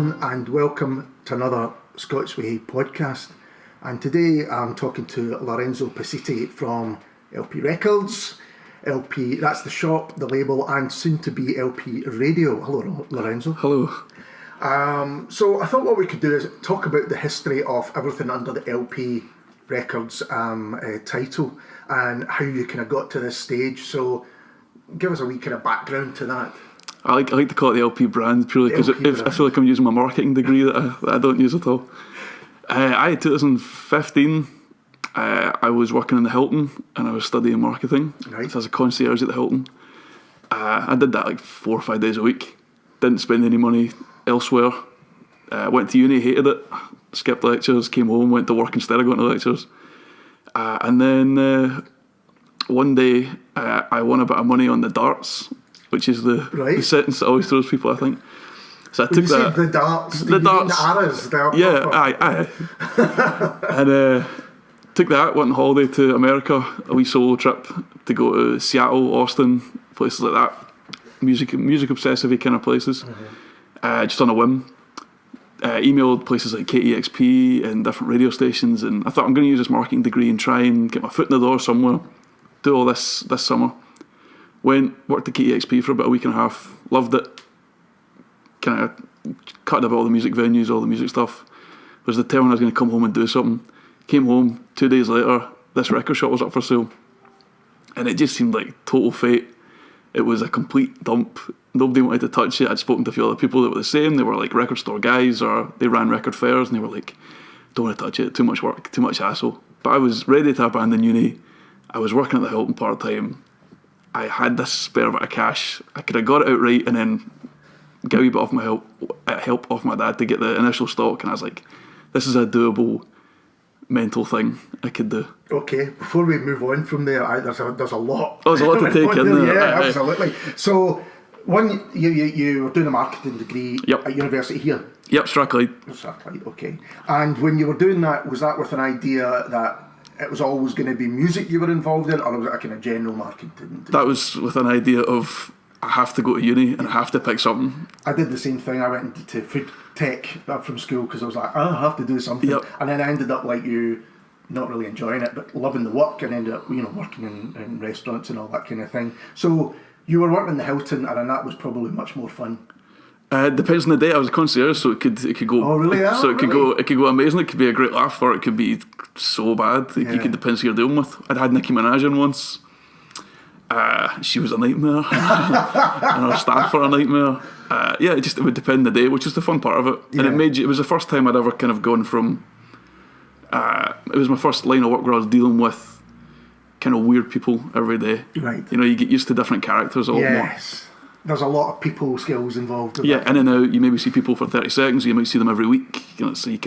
everyone, and welcome to another Scots Whay podcast. And today I'm talking to Lorenzo Pacitti from LP Records. LP, that's the shop, the label, and soon to be LP Radio. Hello, Lorenzo. Hello. So I thought what we could do is talk about the history of everything under the LP Records title and how you kind of got to this stage. So give us a wee kind of background to that. I like to call it the LP brand purely because I feel like I'm using my marketing degree that I don't use at all. In 2015, I was working in the Hilton and I was studying marketing. Right. So as a concierge at the Hilton. I did that like 4 or 5 days a week. Didn't spend any money elsewhere. Went to uni, hated it. Skipped lectures, came home, went to work instead of going to lectures. And then one day I won a bit of money on the darts, which is the sentence that always throws people, I think. So I took that. The darts, the arrows. Yeah, aye. And took that, went on holiday to America, a wee solo trip to go to Seattle, Austin, places like that. Music obsessive kind of places. Mm-hmm. Just on a whim. Emailed places like KEXP and different radio stations, and I thought I'm going to use this marketing degree and try and get my foot in the door somewhere. Do all this summer. Worked at KEXP for about a week and a half. Loved it. Kind of cut up all the music venues, all the music stuff. Was determined I was going to come home and do something. Came home 2 days later. This record shop was up for sale, and it just seemed like total fate. It was a complete dump. Nobody wanted to touch it. I'd spoken to a few other people that were the same. They were like record store guys, or they ran record fairs, and they were like, "Don't want to touch it. Too much work. Too much hassle." But I was ready to abandon uni. I was working at the Hilton part time. I had this spare bit of cash. I could have got it outright and then get a wee bit off my help off my dad to get the initial stock. And I was like, this is a doable mental thing I could do. Okay, before we move on from there, there's a lot. Oh, there's a lot to take in there. Yeah, absolutely. So, you were doing a marketing degree at university here? Yep, Strathclyde. Strathclyde, okay. And when you were doing that, was that with an idea that it was always going to be music you were involved in, or was it a kind of general marketing? That was with an idea of I have to go to uni and I have to pick something. I did the same thing. I went into food tech from school because I was like, I have to do something. Yep. And then I ended up like you, not really enjoying it, but loving the work, and ended up working in restaurants and all that kind of thing. So you were working in the Hilton, and that was probably much more fun. Depends on the day. I was a concierge, so it could go. Oh really? It could go amazing. It could be a great laugh, or it could be so bad. You could depend who you're dealing with. I'd had Nicki Minaj in once. She was a nightmare, and our staff were a nightmare. It would depend on the day, which is the fun part of it. Yeah. And it was the first time I'd ever kind of gone from. It was my first line of work where I was dealing with kind of weird people every day. Right. You get used to different characters a lot more. Yes. There's a lot of people skills involved. In and out. You maybe see people for 30 seconds. You might see them every week. So you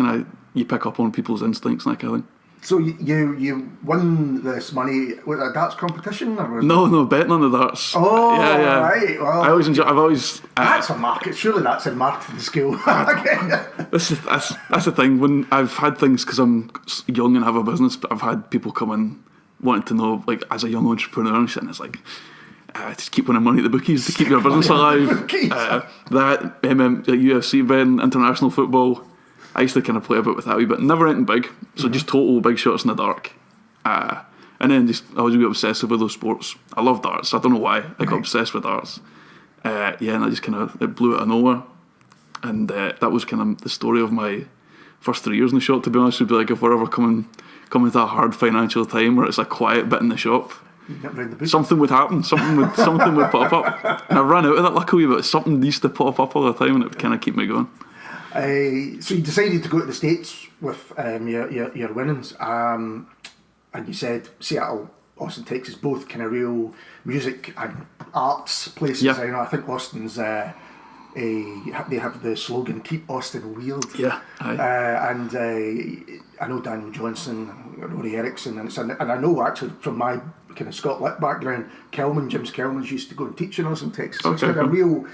pick up on people's instincts and that kind of thing. So you won this money. Was it a darts competition? Or was no, betting on the darts. Oh, yeah. Right. Well, I've always. That's a market. Surely that's in marketing school. That's the thing. When I've had things, because I'm young and have a business, but I've had people come in wanting to know, like, as a young entrepreneur, and it's like. Just keep winning money at the bookies to keep your business alive. That UFC betting, international football. I used to kind of play a bit with that wee bit. Never anything big, so just total big shots in the dark. And then I was really obsessive with those sports. I love darts. I don't know why I got obsessed with darts. And I just kind of it blew out of nowhere. And that was kind of the story of my first 3 years in the shop. To be honest, would be like if we're ever coming to a hard financial time where it's a quiet bit in the shop. Something would happen. Something would pop up, and I ran out of that luckily. But something used to pop up all the time, and it would kind of keep me going. So you decided to go to the States with your winnings, and you said Seattle, Austin, Texas, both kind of real music and arts places. Yeah. I think Austin's they have the slogan "Keep Austin Weird." Yeah. And I know Daniel Johnson, Rory Erickson, and I know actually from my kind of Scott Lit background, James Kelman's used to go and teach in Austin, Texas. So it's got a real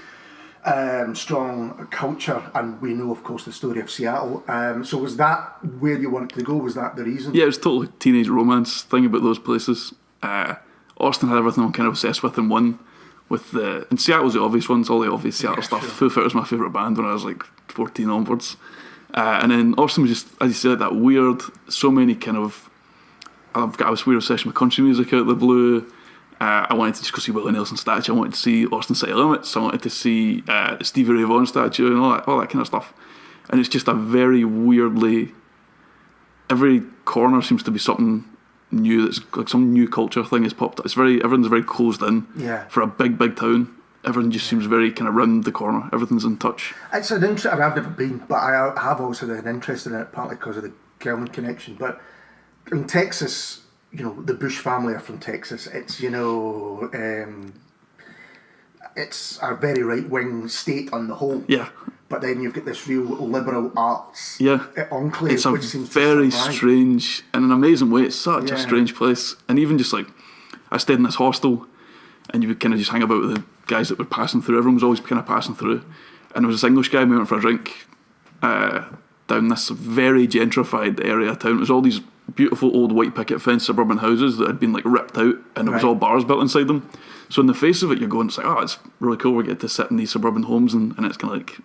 strong culture, and we know, of course, the story of Seattle. So was that where you wanted to go? Was that the reason? Yeah, it was totally teenage romance thing about those places. Austin had everything I'm kind of obsessed with in one. and Seattle's the obvious ones, all the obvious Seattle stuff. Foo Fighters was my favourite band when I was like 14 onwards. And then Austin was just, as you said, that weird, so many kind of, I've got this weird obsession with country music out of the blue. I wanted to just go see Willie Nelson statue. I wanted to see Austin City Limits. I wanted to see the Stevie Ray Vaughan statue and all that kind of stuff. And it's just a very weirdly, every corner seems to be something new. That's like some new culture thing has popped up. Everyone's very closed in. Yeah. For a big town. Everything just seems very kind of round the corner. Everything's in touch. It's an interest. I've never been, but I have also been interested in it partly because of the Kelman connection. But in Texas, you know, the Bush family are from Texas. It's, you know, it's a very right-wing state on the whole. Yeah. But then you've got this real liberal arts enclave. It's a which seems very strange, in an amazing way. It's such a strange place. And even just like, I stayed in this hostel, and you would kind of just hang about with the guys that were passing through. Everyone was always kind of passing through. And there was this English guy, we went for a drink down this very gentrified area of town. It was all these beautiful old white picket fence suburban houses that had been like ripped out, and it was all bars built inside them. So in the face of it, you're going, it's like, oh, it's really cool. We get to sit in these suburban homes, and it's kind of like,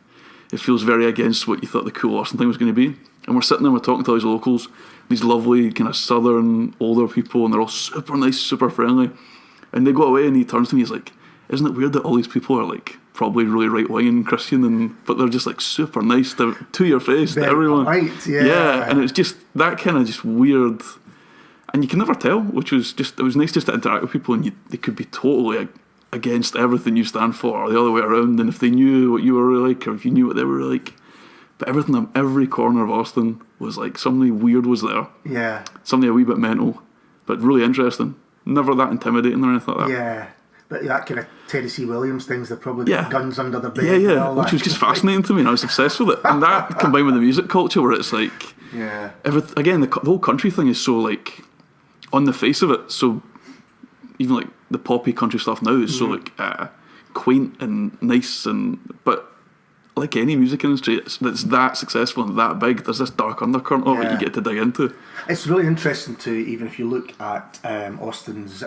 it feels very against what you thought the cool Austin thing was going to be. And we're sitting there, we're talking to all these locals, these lovely kind of southern older people, and they're all super nice, super friendly. And they go away, and he turns to me, he's like, isn't it weird that all these people are like probably really right-wing and Christian, but they're just like super nice to your face, to everyone. Right, yeah, and it's just that kind of just weird, and you can never tell, which was just, it was nice just to interact with people, and they could be totally against everything you stand for, or the other way around, and if they knew what you were really like, or if you knew what they were really like, but everything on every corner of Austin was like, something weird was there. Yeah. Something a wee bit mental, but really interesting. Never that intimidating or anything like that. Yeah. But that kind of Tennessee Williams things, they've probably got guns under their bed. Yeah, and all which that. was just fascinating to me, and I was obsessed with it. And that combined with the music culture, where it's like, again, the whole country thing is so like, on the face of it, so even like the poppy country stuff now is so like quaint and nice, but like any music industry that's that successful and that big, there's this dark undercurrent of it you get to dig into. It's really interesting to, even if you look at Austin's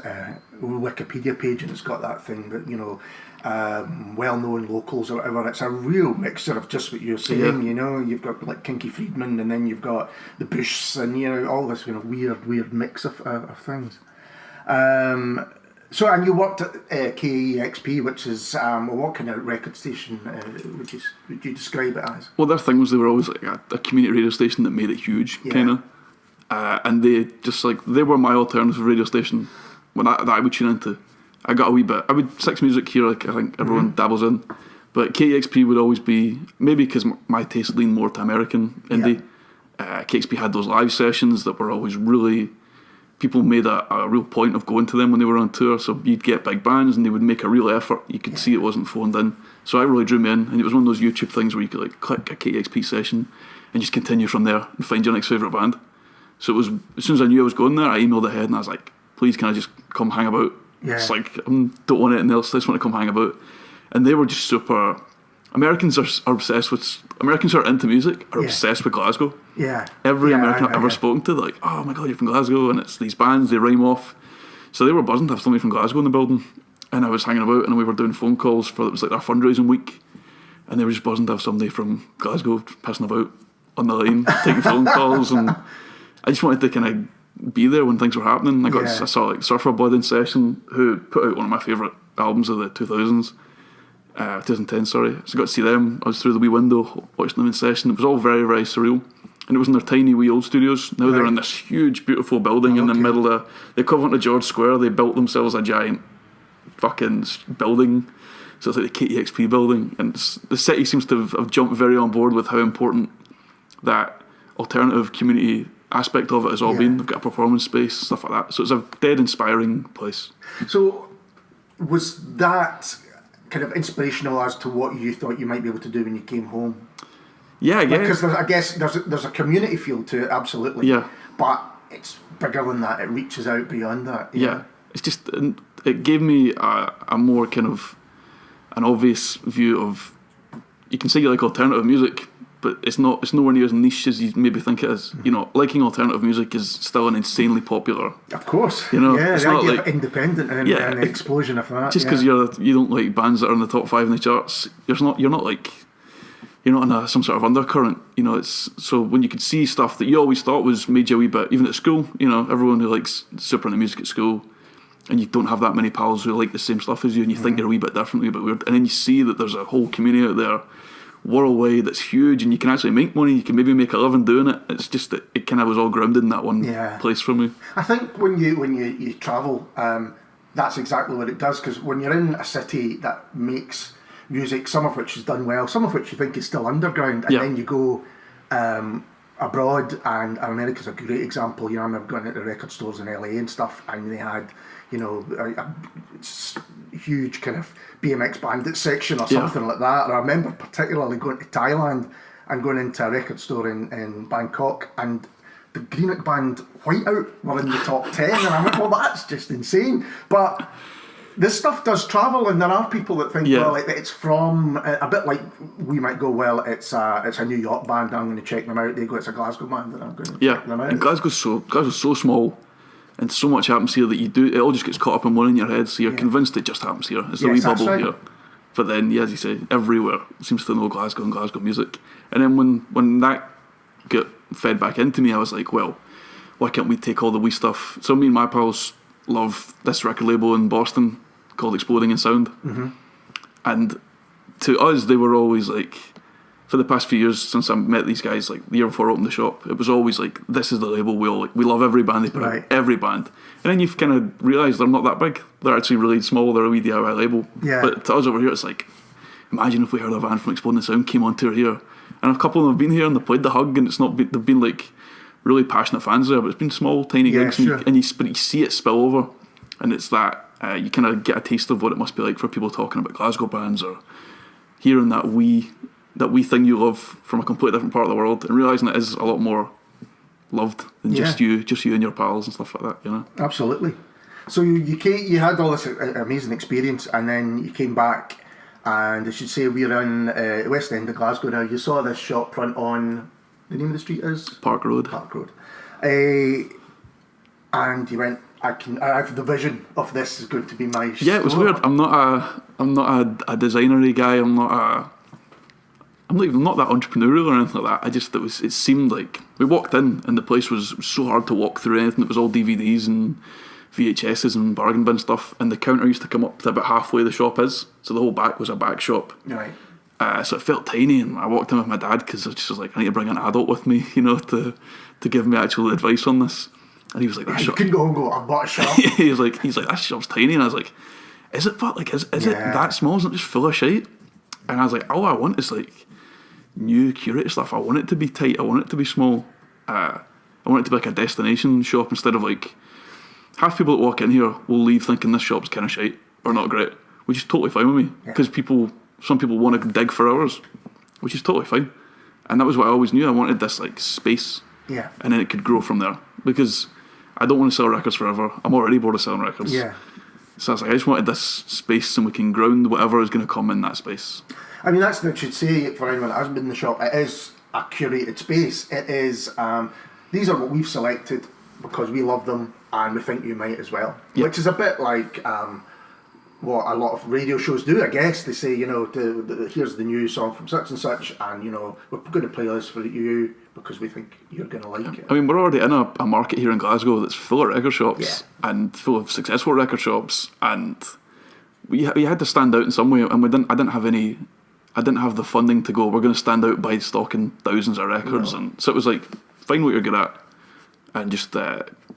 Wikipedia page, and it's got that thing that, you know, well-known locals or whatever, it's a real mixture of just what you're saying, you know, you've got like Kinky Friedman, and then you've got the Bushs, and, you know, all this kind of weird mix of things. So, and you worked at KEXP, which is, what kind of record station would you describe it as? Well, their thing was they were always like a community radio station that made it huge, kind of. And they just like, they were my alternative radio station that I would tune into. I got a wee bit, 6 Music here, like I think everyone dabbles in. But KEXP would always be, maybe because my taste leaned more to American indie. KEXP had those live sessions that were always really, people made a real point of going to them when they were on tour, so you'd get big bands and they would make a real effort. You could see it wasn't phoned in. So that really drew me in, and it was one of those YouTube things where you could like click a KEXP session and just continue from there and find your next favourite band. So it was, as soon as I knew I was going there, I emailed ahead and I was like, please can I just come hang about? It's like, I don't want anything else, I just want to come hang about. And they were just super, Americans are obsessed with, Americans who are into music are obsessed with Glasgow. Every American I've ever spoken to, they're like, oh my god, you're from Glasgow, and it's these bands, they rhyme off. So they were buzzing to have somebody from Glasgow in the building, and I was hanging about, and we were doing phone calls for, it was like our fundraising week, and they were just buzzing to have somebody from Glasgow passing about on the line, taking phone calls, and I just wanted to kind of be there when things were happening. I saw like Surfer Blood in Session, who put out one of my favourite albums of the 2000s, 2010, sorry. So I got to see them. I was through the wee window watching them in session. It was all very, very surreal. And it was in their tiny wee old studios. Now they're in this huge, beautiful building in the middle of the equivalent of George Square. They built themselves a giant fucking building. So it's like the KEXP building. And the city seems to have jumped very on board with how important that alternative community aspect of it has all been. They've got a performance space, stuff like that. So it's a dead inspiring place. So was that kind of inspirational as to what you thought you might be able to do when you came home? Yeah, I guess. Because I guess there's a community feel to it, absolutely. Yeah. But it's bigger than that. It reaches out beyond that. Yeah. It's just, it gave me a more kind of an obvious view of, you can say you like alternative music, but it's nowhere near as niche as you maybe think it is. You know, liking alternative music is still an insanely popular. Of course. You know, yeah, it's the not idea like of independent and the explosion of that. Just because you don't like bands that are in the top 5 in the charts, you're not in some sort of undercurrent. You know, it's so when you could see stuff that you always thought was made you a wee bit, even at school. You know, everyone who likes super into music at school, and you don't have that many pals who like the same stuff as you, and you think you're a wee bit different, a wee bit weird, and then you see that there's a whole community out there worldwide that's huge, and you can actually make money, you can maybe make a living doing it. It's just that it kind of was all grounded in that one place for me. I think when you travel, that's exactly what it does, because when you're in a city that makes music, some of which is done well, some of which you think is still underground, and then you go abroad, and America's a great example. You know, I remember going into record stores in LA and stuff, and they had, you know, a huge kind of BMX bandit section or something like that. And I remember particularly going to Thailand and going into a record store in Bangkok, and the Greenock band Whiteout were in the top 10, and I went, well, that's just insane. But this stuff does travel, and there are people that think, well, it's from a bit like we might go, well, it's a New York band, I'm going to check them out. They go, it's a Glasgow band, and I'm going to check them out. And Glasgow's so small, and so much happens here that it all just gets caught up in one in your head. So you're convinced it just happens here. It's a wee bubble here. But then, as you say, everywhere seems to know Glasgow and Glasgow music. And then when that got fed back into me, I was like, well, why can't we take all the wee stuff? So me and my pals love this record label in Boston called Exploding in Sound. Mm-hmm. And to us, they were always like, for the past few years since I met these guys, like the year before I opened the shop, it was always like, this is the label, we love every band they put out, every band. And then you've kind of realised they're not that big. They're actually really small, they're a wee DIY label. Yeah. But to us over here, it's like, imagine if we heard a band from Exploding in Sound came on tour here. And a couple of them have been here and they played the Hug, and they've been like really passionate fans there, but it's been small, tiny gigs, but you see it spill over, and it's that you kind of get a taste of what it must be like for people talking about Glasgow bands, or hearing that wee thing you love from a completely different part of the world, and realising it is a lot more loved than just you and your pals and stuff like that, you know. Absolutely. So you had all this amazing experience, and then you came back, and I should say we're in West End of Glasgow now. You saw this shop front on, the name of the street is? Park Road. And you went, I have the vision of this is going to be my store. Yeah, it was weird. I'm not a designery guy. I'm not that entrepreneurial or anything like that. It seemed like we walked in and the place was so hard to walk through anything. It was all DVDs and VHSs and bargain bin stuff, and the counter used to come up to about halfway the shop is, so the whole back was a back shop. Right. So it felt tiny, and I walked in with my dad because I just was like, I need to bring an adult with me, you know, to give me actual advice on this. And he was like, that shop. You couldn't go and go, I bought a shop. he's like, that shop's tiny, and I was like, is it? But like, is it that small? Isn't it just full of shit? And I was like, all I want is like new curated stuff. I want it to be tight. I want it to be small. I want it to be like a destination shop instead of like, half people that walk in here will leave thinking this shop's kind of shite or not great, which is totally fine with me, because some people want to dig for hours, which is totally fine. And that was what I always knew. I wanted this like space, and then it could grow from there, because I don't want to sell records forever. I'm already bored of selling records. Yeah. So I was like, I just wanted this space, and we can ground whatever is going to come in that space. I mean, that's what I should say for anyone that hasn't been in the shop. It is a curated space. It is. These are what we've selected because we love them, and we think you might as well. Yep. Which is a bit like what a lot of radio shows do, I guess. They say, you know, here's the new song from such and such, and, you know, we're going to play this for you because we think you're going to like it. I mean, we're already in a market here in Glasgow that's full of record shops and full of successful record shops, and we had to stand out in some way, and I didn't have the funding to go, we're going to stand out by stocking thousands of records. And so it was like, find what you're good at and just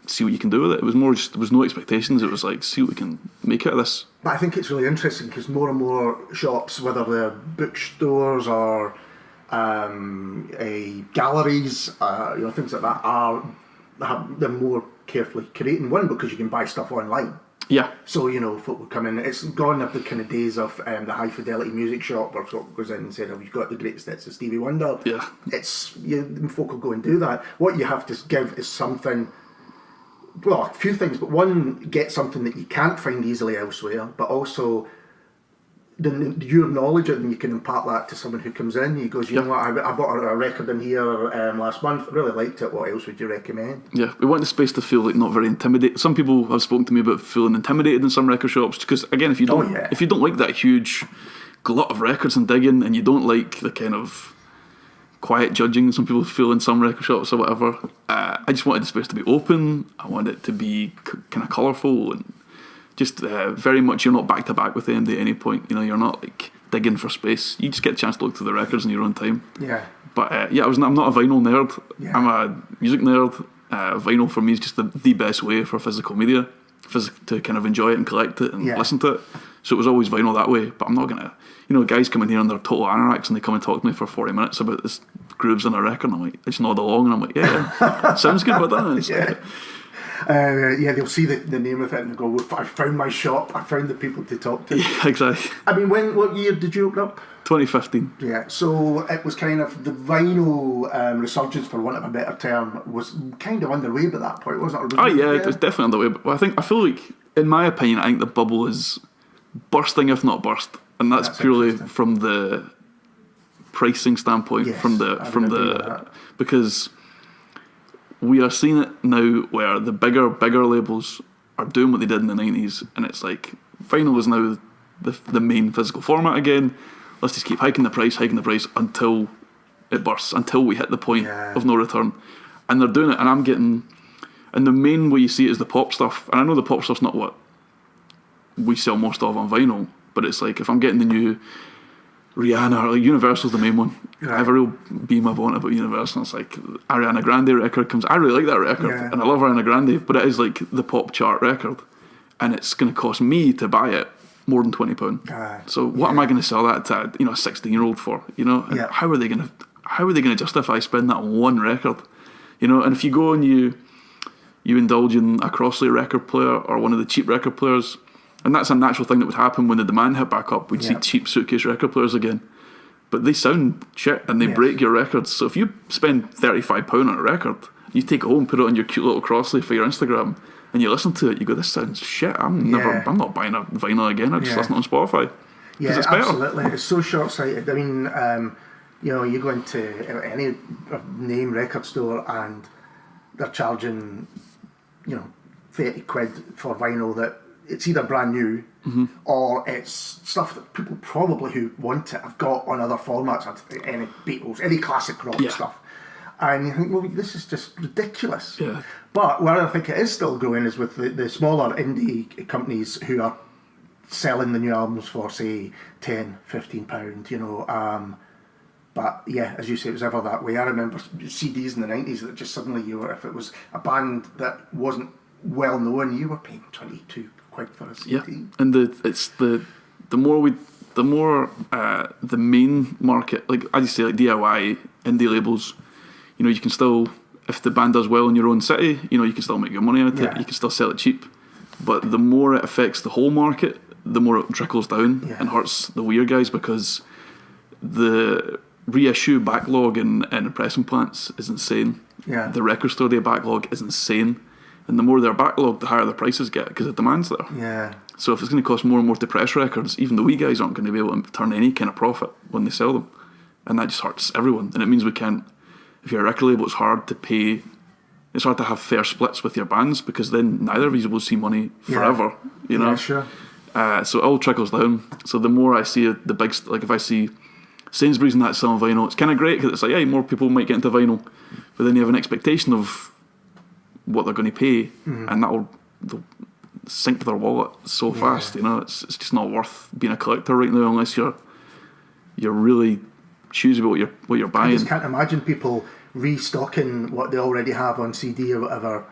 see what you can do with it. It was more just, there was no expectations. It was like, see what we can make out of this. But I think it's really interesting because more and more shops, whether they're bookstores or galleries, you know, things like that, they're more carefully curating. One, because you can buy stuff online. Yeah. So, you know, folk will come in. It's gone of the kind of days of the high fidelity music shop where folk goes in and said, "Oh, you've got the greatest hits of Stevie Wonder." Yeah. Folk will go and do that. What you have to give is something. Well, a few things, but one, get something that you can't find easily elsewhere, but also your knowledge, and you can impart that to someone who comes in. He goes, you know what, I bought a record in here last month, I really liked it, what else would you recommend? Yeah, we want the space to feel like not very intimidating. Some people have spoken to me about feeling intimidated in some record shops, because again, if you don't like that huge glut of records and digging, and you don't like the kind of quiet judging some people feel in some record shops or whatever, I just wanted the space to be open. I wanted it to be kind of colourful and just very much, you're not back to back with the MD at any point. You know, you're not like digging for space. You just get a chance to look through the records in your own time. Yeah. But I'm not a vinyl nerd. Yeah. I'm a music nerd. Vinyl for me is just the best way for physical media, to kind of enjoy it and collect it and listen to it. So it was always vinyl that way. But I'm not gonna, guys come in here and they're total anoraks and they come and talk to me for 40 minutes about this grooves on a record, and I'm like, I just nod along and I'm like, yeah, sounds good, but that. They'll see the name of it and go, I found my shop, I found the people to talk to. Yeah, exactly. I mean, what year did you open up? 2015. Yeah, so it was kind of the vinyl resurgence, for want of a better term, was kind of underway by that point, wasn't it? It was definitely underway. But I feel like, in my opinion, I think the bubble is bursting, if not burst, and that's purely from the pricing standpoint, because we are seeing it now where the bigger labels are doing what they did in the 90s, and it's like vinyl is now the main physical format again. Let's just keep hiking the price until it bursts, until we hit the point of no return. And they're doing it, and and the main way you see it is the pop stuff. And I know the pop stuff's not what we sell most of on vinyl, but it's like if I'm getting the new Rihanna, or like Universal's the main one. I have a real beam I want about Universal. It's like Ariana Grande record comes. I really like that record, and I love Ariana Grande, but it is like the pop chart record, and it's going to cost me to buy it more than £20. So what am I going to sell that to a 16-year-old for? And how are they going to justify spending that on one record? And if you go and you indulge in a Crossley record player or one of the cheap record players, and that's a natural thing that would happen when the demand hit back up. We'd see cheap suitcase record players again. But they sound shit and they break your records. So if you spend £35 on a record, you take it home, put it on your cute little Crossley for your Instagram, and you listen to it, you go, this sounds shit. I'm not buying a vinyl again. I just listen on Spotify. Yeah, it's better. Absolutely. It's so short-sighted. I mean, you go into any name record store and they're charging, 30 quid for vinyl that it's either brand new or it's stuff that people probably who want it have got on other formats, any Beatles, any classic rock stuff. And you think, well, this is just ridiculous. Yeah. But where I think it is still growing is with the smaller indie companies who are selling the new albums for, say, £10, £15, But yeah, as you say, it was ever that way. I remember CDs in the 90s that just suddenly if it was a band that wasn't well known, you were paying 22 quid for a CD. Yeah, and the main market, like I just say, like DIY indie labels, you can still, if the band does well in your own city, you can still make your money out of it. You can still sell it cheap. But the more it affects the whole market, the more it trickles down and hurts the weird guys, because the reissue backlog in pressing plants is insane. Yeah. The record store day backlog is insane. And the more they're backlogged, the higher the prices get, because the demand's there. Yeah. So if it's going to cost more and more to press records, even the wee guys aren't going to be able to turn any kind of profit when they sell them. And that just hurts everyone. And it means we can't, if you're a record label, it's hard to pay, it's hard to have fair splits with your bands, because then neither of you will see money forever, Yeah, sure. So it all trickles down. So the more I see the big, like if I see Sainsbury's and that selling vinyl, it's kind of great, because it's like, more people might get into vinyl, but then you have an expectation of what they're going to pay, and they'll sink their wallet so fast. It's just not worth being a collector right now unless you're really choosy about what you're buying. I just can't imagine people restocking what they already have on CD or whatever.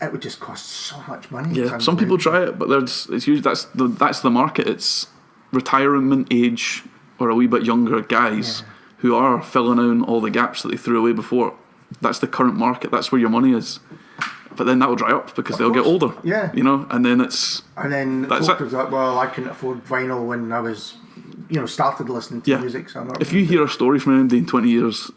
It would just cost so much money. Yeah, some people try it, but it's usually that's the market. It's retirement age or a wee bit younger guys who are filling in all the gaps that they threw away before. That's the current market. That's where your money is. But then that will dry up because they'll get older. Yeah. And then it's... And then folks are like, well, I couldn't afford vinyl when I was, started listening to music. So if you hear a story from MD in 20 years,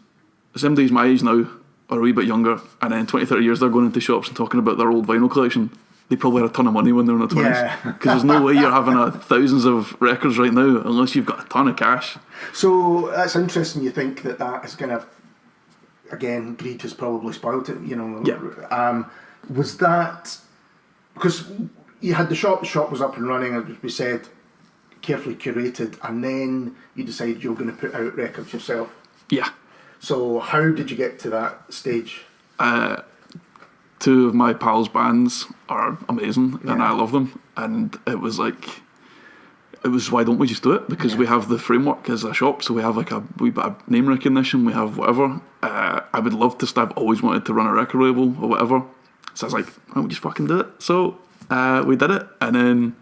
somebody's my age now, or a wee bit younger, and then in 20, 30 years they're going into shops and talking about their old vinyl collection, they probably had a ton of money when they were in their 20s. Yeah. Because there's no way you're having thousands of records right now unless you've got a ton of cash. So that's interesting. You think that is kind of, again, greed has probably spoiled it, you know. Yeah. Was that, because you had the shop was up and running, as we said, carefully curated, and then you decided you were going to put out records yourself. Yeah. So how did you get to that stage? Two of my pals' bands are amazing, and Yeah. I love them. And it was why don't we just do it? Because we have the framework as a shop, so we have like a wee bit of name recognition, we have whatever. I would love to. I've always wanted to run a record label or whatever. So I was like, why don't we just fucking do it? So we did it, and then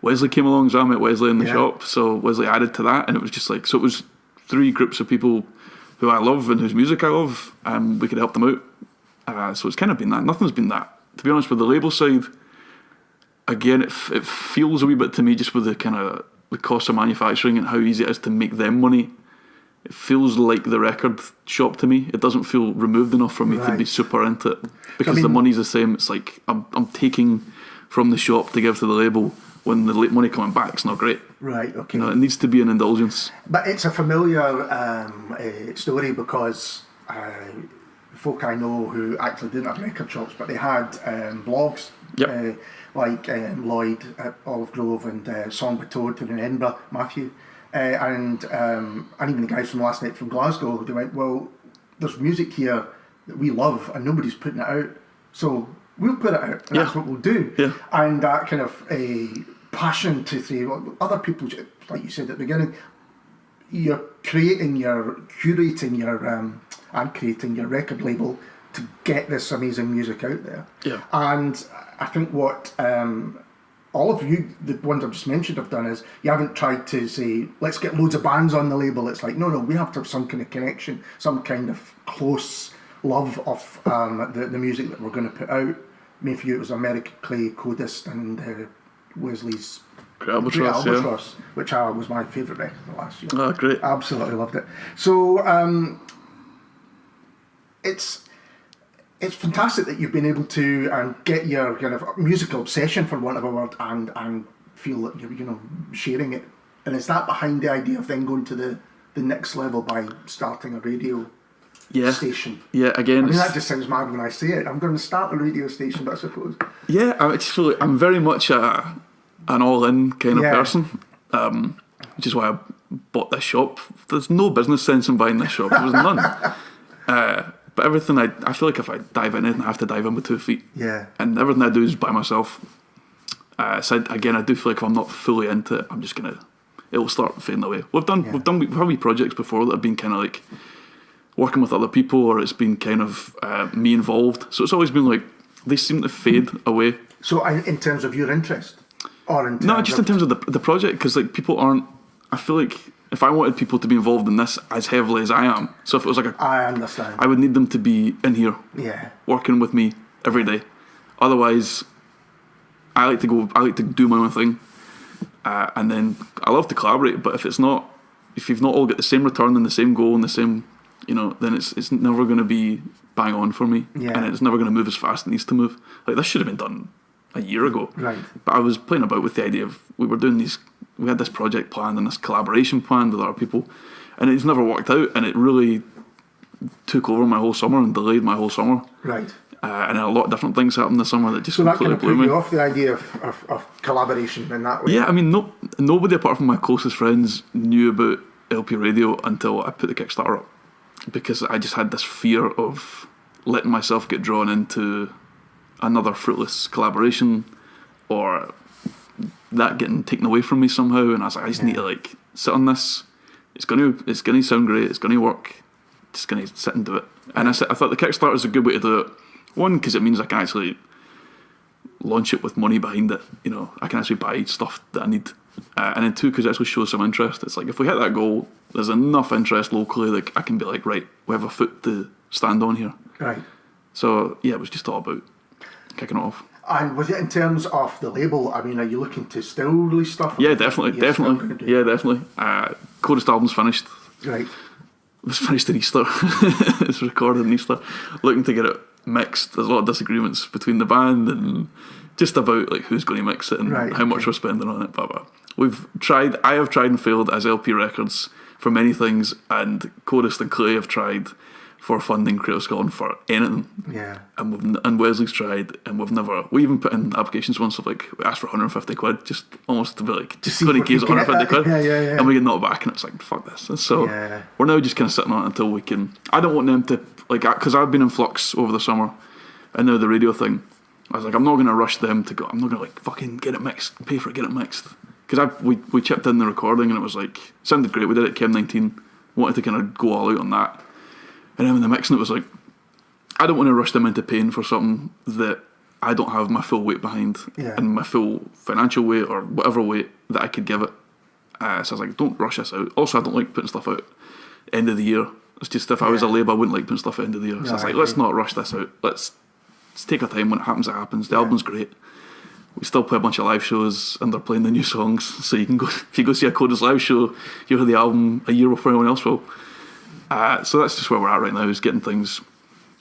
Wesley came along, so I met Wesley in the shop. So Wesley added to that, and it was just like, so it was 3 groups of people who I love and whose music I love, and we could help them out. So it's kind of been that. Nothing's been that. To be honest, with the label side, again, it feels a wee bit to me just with the kind of the cost of manufacturing and how easy it is to make them money. It feels like the record shop to me. It doesn't feel removed enough for me to be super into it because the money's the same. It's like I'm taking from the shop to give to the label when the money coming back is not great. Right, okay. You know, it needs to be an indulgence. But it's a familiar story because folk I know who actually didn't have record shops, but they had blogs, like Lloyd at Olive Grove and Song by Toad in Edinburgh, Matthew, and even the guys from Last Night from Glasgow. They went, well, there's music here that we love and nobody's putting it out, so we'll put it out, and that's what we'll do. Yeah. And that kind of a passion to say, well, other people, like you said at the beginning, you're curating your record label to get this amazing music out there. Yeah. And I think what all of you, the ones I've just mentioned, have done is you haven't tried to say, let's get loads of bands on the label. It's like, no, we have to have some kind of connection, some kind of close love of the music that we're going to put out. I mean, for you, it was American Clay, Codist, and Wesley's Great Albatross, which was my favourite record of last year. Oh, great. Absolutely loved it. So it's fantastic that you've been able to get your kind of musical obsession, for want of a word, and feel that you're sharing it. And is that behind the idea of then going to the next level by starting a radio station? Yeah, again, I mean, that just sounds mad when I say it. I'm going to start a radio station, but I suppose. Yeah, I'm very much an all-in kind of person, which is why I bought this shop. There's no business sense in buying this shop. There was none. But everything I feel like if I dive in it, I have to dive in with 2 feet. Yeah. And everything I do is by myself. So again, I do feel like if I'm not fully into it, I'm just it'll start fading away. We've had projects before that have been kind of like working with other people, or it's been kind of me involved. So it's always been like they seem to fade away. So in terms of your interest, or in terms in terms of the project, because like people aren't. I feel like if I wanted people to be involved in this as heavily as I am, so if it was like I understand, I would need them to be in here, working with me every day. Otherwise, I like to do my own thing, and then I love to collaborate. But if you've not all got the same return and the same goal and the same, then it's never going to be bang on for me, and it's never going to move as fast as it needs to move. Like this should have been done a year ago, right? But I was playing about with the idea of we had this project planned and this collaboration planned with other people, and it's never worked out, and it really took over my whole summer and delayed my whole summer. Right. And a lot of different things happened this summer that just completely blew me. So that kind of put you off the idea of collaboration in that way? Yeah, I mean, nobody apart from my closest friends knew about LP Radio until I put the Kickstarter up, because I just had this fear of letting myself get drawn into another fruitless collaboration, or that getting taken away from me somehow. And I was like, I just need to sit on this. It's gonna sound great. It's gonna work. Just gonna sit and do it. And I thought the Kickstarter is a good way to do it. One, because it means I can actually launch it with money behind it. I can actually buy stuff that I need. And then 2, because it actually shows some interest. It's like if we hit that goal, there's enough interest locally that I can be like, right, we have a foot to stand on here. Right. So yeah, it was just all about kicking it off. And was it in terms of the label? I mean, are you looking to still release stuff? Yeah, definitely. Yeah, definitely. Codist album's finished. Right. It was finished in Easter. It's recorded in Easter. Looking to get it mixed. There's a lot of disagreements between the band, and just about like who's going to mix it and Right, how much we're spending on it. Blah blah. I have tried and failed as LP Records for many things, and Codist and Clay have tried for funding Creative Scotland for anything. Yeah. And Wesley's tried, and we even put in applications once of like, we asked for 150 quid, just almost to be like, just going to give us 150 quid. Yeah. And we get knocked back, and it's like, fuck this. And so we're now just kind of sitting on it until we can. I don't want them to, like, because I've been in flux over the summer, and now the radio thing, I was like, I'm not going to rush them to go, I'm not going to like fucking get it mixed, pay for it, get it mixed. Because we chipped in the recording, and it was like, sounded great, we did it at Chem 19, wanted to kind of go all out on that. And then when the mixing, it was like, I don't want to rush them into paying for something that I don't have my full weight behind and my full financial weight or whatever weight that I could give it. So I was like, don't rush this out. Also, I don't like putting stuff out end of the year. It's just if I was a label, I wouldn't like putting stuff at end of the year. So I was like, let's not rush this out. Let's take our time. When it happens, it happens. The album's great. We still play a bunch of live shows, and they're playing the new songs. So you can go, if you go see a Codist live show, you'll hear the album a year before anyone else will. So that's just where we're at right now, is getting things,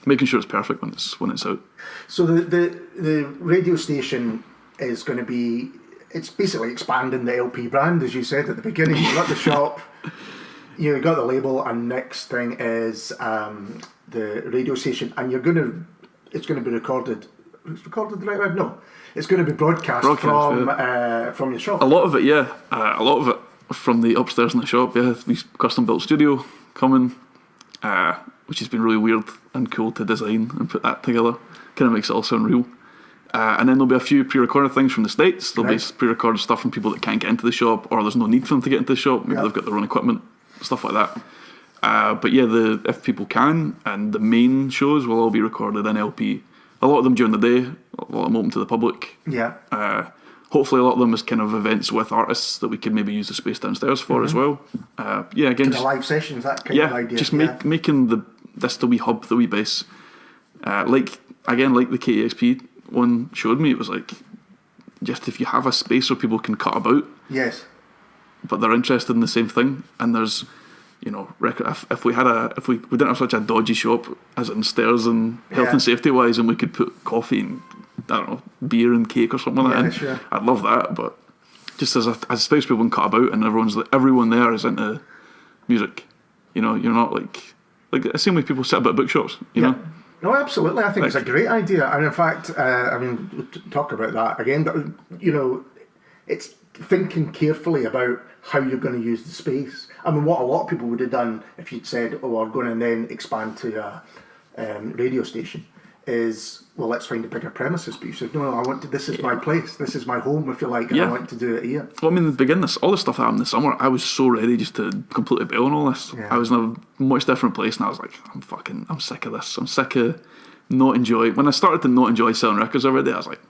making sure it's perfect when it's out. So the radio station is going to be, it's basically expanding the LP brand, as you said at the beginning. You got the shop, you got the label, and next thing is the radio station, and it's going to be recorded. It's recorded right now? No, it's going to be broadcast from your shop. A lot of it, yeah. A lot of it from the upstairs in the shop, yeah. We custom built studio coming, which has been really weird and cool to design and put that together. Kind of makes it all sound real. And then there'll be a few pre-recorded things from the States. There'll be pre-recorded stuff from people that can't get into the shop, or there's no need for them to get into the shop. Maybe they've got their own equipment, stuff like that. But yeah, if people can, and the main shows will all be recorded in LP. A lot of them during the day, a lot of them open to the public. Yeah. Hopefully a lot of them is kind of events with artists that we could maybe use the space downstairs for as well. Yeah, again, the live sessions, that kind of idea. Just making this the wee hub, the wee base. Like the KEXP one showed me, it was like, just if you have a space where people can cut about. Yes. But they're interested in the same thing, and there's, if we didn't have such a dodgy shop as in stairs and health and safety wise, and we could put coffee and I don't know, beer and cake or something like that in, sure. I'd love that. But just as a space people can cut about, and everyone there is into music. You're not like the same way people sit about bookshops. You know. No, absolutely. I think it's a great idea, and in fact, we'll talk about that again. But it's thinking carefully about how you're going to use the space. I mean, what a lot of people would have done if you'd said, "Oh, we're going to then expand to a radio station," is, well, let's find a bigger premises. But you said, no, this is my place, this is my home, if you like, and I want to do it here. Well, I mean, all the stuff that happened this summer, I was so ready just to completely bail on all this. I was in a much different place, and I was like, I'm sick of this. I'm sick of not enjoying. When I started to not enjoy selling records every day, I was like,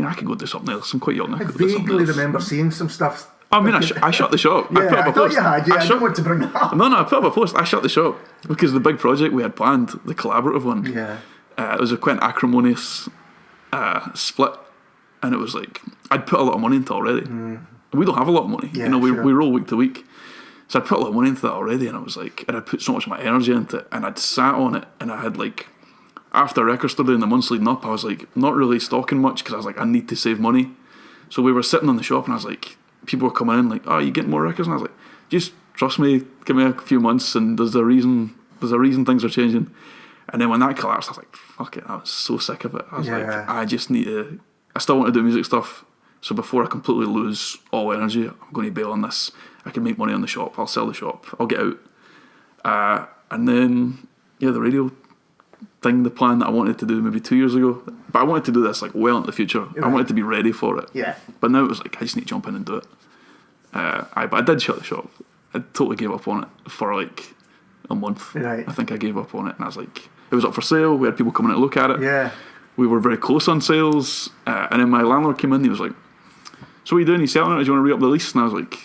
I could go do something else. I'm quite young. I vaguely remember seeing some stuff. I mean, I shut the shop. I thought you had. I don't want to bring that up. No, I put up a post. I shut the shop because the big project we had planned, the collaborative one, it was a quite acrimonious split, and it was like, I'd put a lot of money into it already. We don't have a lot of money. We roll week to week. So I'd put a lot of money into that already, and I was like, and I'd put so much of my energy into it, and I'd sat on it, and I had like, after a record store day in the months leading up, I was like, not really stocking much, because I was like, I need to save money. So we were sitting on the shop, and I was like, people were coming in like, oh, you getting more records? And I was like, just trust me, give me a few months, and there's a reason things are changing. And then when that collapsed, I was like, fuck it, I was so sick of it. I was like, I still want to do music stuff, so before I completely lose all energy, I'm going to bail on this. I can make money on the shop, I'll sell the shop, I'll get out. And then, the radio thing, the plan that I wanted to do maybe 2 years ago, but I wanted to do this like well into the future. I wanted to be ready for it. But now it was like, I just need to jump in and do it. But I did shut the shop. I totally gave up on it for like a month. I think I gave up on it, and I was like, it was up for sale, we had people coming in to look at it. We were very close on sales, and then my landlord came in, he was like, so what are you doing, you selling it, or do you want to re-up the lease? And I was like,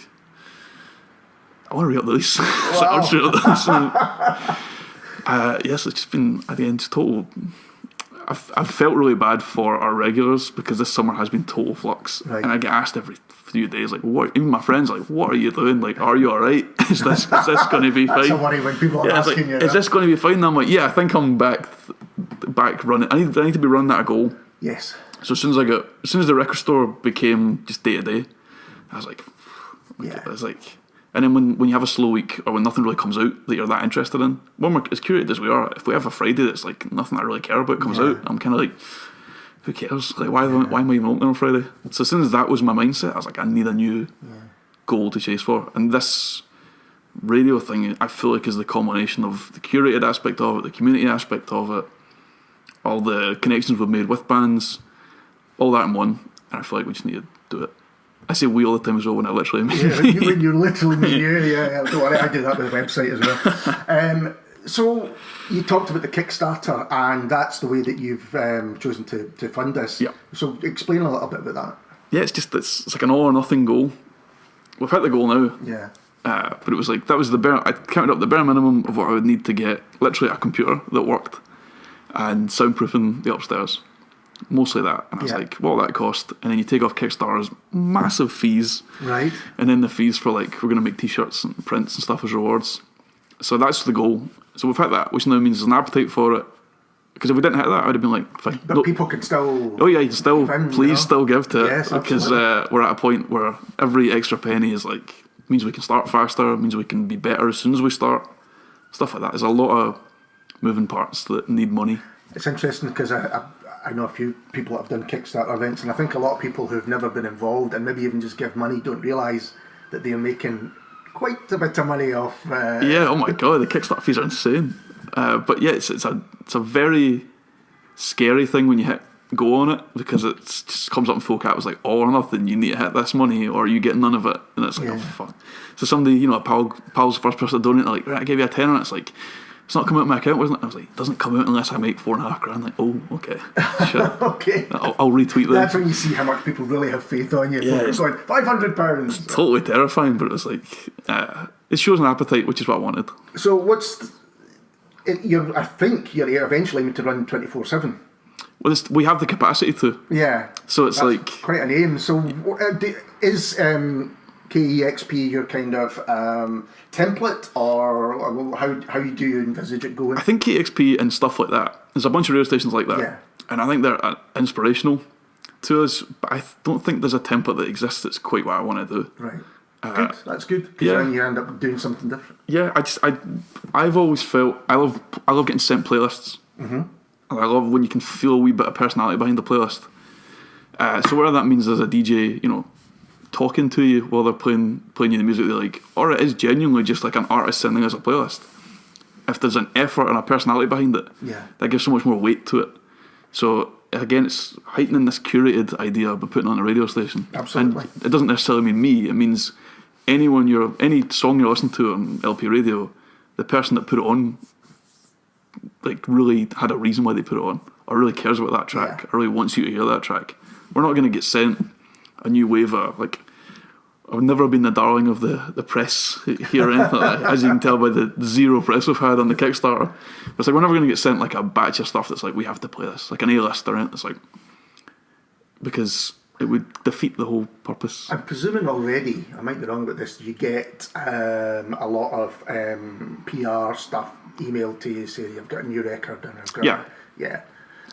I want to re-up the lease. So I'm straight up the lease. Yes, it's just been, at the end, just total. I've felt really bad for our regulars, because this summer has been total flux, and I get asked every few days, like, what? Even my friends are like, what are you doing? Like, are you all right? Is this going to be fine? That's a worry when people are asking you. Is this going to be fine? And I'm like, yeah, I think I'm back running. I need to be running at a goal. Yes. So as soon as the record store became just day to day, I was like, Yeah. I was like, and then when you have a slow week or when nothing really comes out that you're that interested in, when we're as curated as we are, if we have a Friday that's like nothing I really care about comes out, I'm kind of like, who cares? Like, why am I even opening on Friday? So as soon as that was my mindset, I was like, I need a new goal to chase for. And this radio thing, I feel like, is the culmination of the curated aspect of it, the community aspect of it, all the connections we've made with bands, all that in one. And I feel like we just need to do it. I say we all the time as well when I literally mean Yeah, when you're literally mean you, yeah. Don't worry, I do that with the website as well. So you talked about the Kickstarter, and that's the way that you've chosen to fund this. Yeah. So explain a little bit about that. Yeah, it's like an all or nothing goal. We've hit the goal now. Yeah. But it was like, that was I counted up the bare minimum of what I would need to get literally a computer that worked and soundproofing the upstairs. Mostly that. And I was like, what will that cost? And then you take off Kickstarter's massive fees. Right. And then the fees for like, we're going to make t-shirts and prints and stuff as rewards. So that's the goal. So we've hit that, which now means there's an appetite for it. Because if we didn't hit that, I would have been like, fine. But people can still... Oh yeah, you can still, please still give to it. Yes, because we're at a point where every extra penny is like, means we can start faster, means we can be better as soon as we start. Stuff like that. There's a lot of moving parts that need money. It's interesting because I know a few people that have done Kickstarter events, and I think a lot of people who've never been involved and maybe even just give money don't realise that they're making quite a bit of money off... Yeah, oh my god, the Kickstarter fees are insane. But yeah, it's a very scary thing when you hit go on it, because it just comes up in full cap. It's like all or nothing. You need to hit this money or you get none of it. And it's like, oh fuck. So somebody, a pal's the first person to donate, like, right, I gave you a tenner, and it's like, it's not coming out of my account, wasn't it? I was like, it doesn't come out unless I make $4.5 grand. Like, oh, okay. Shit. Okay. I'll retweet that. That's when you see how much people really have faith on you. Yeah, it's going, £500. Totally terrifying, but it was like, it shows an appetite, which is what I wanted. So I think you're eventually going to run 24/7. Well, we have the capacity to. Yeah. So it's like quite an aim. So is KEXP your kind of template, or how do you envisage it going? I think KEXP and stuff like that. There's a bunch of radio stations like that, and I think they're inspirational to us. But I don't think there's a template that exists that's quite what I want to do. Right. Good. That's good. Because then you end up doing something different. Yeah. I've always felt I love getting sent playlists. Mm-hmm. I love when you can feel a wee bit of personality behind the playlist. So whether that means there's a DJ, talking to you while they're playing you the music they like, or it is genuinely just like an artist sending us a playlist. If there's an effort and a personality behind it, that gives so much more weight to it. So again, it's heightening this curated idea by putting on a radio station. Absolutely. And it doesn't necessarily mean me. It means any song you're listening to on LP radio, the person that put it on, like, really had a reason why they put it on, or really cares about that track, or really wants you to hear that track. We're not going to get sent a new wave of, like, I've never been the darling of the press here or anything like that, as you can tell by the zero press we've had on the Kickstarter. It's like, we're never going to get sent like a batch of stuff that's like, we have to play this, like an A-list or anything. It's like, because it would defeat the whole purpose. I'm presuming already, I might be wrong about this, you get a lot of PR stuff emailed to you, say you've got a new record and I've got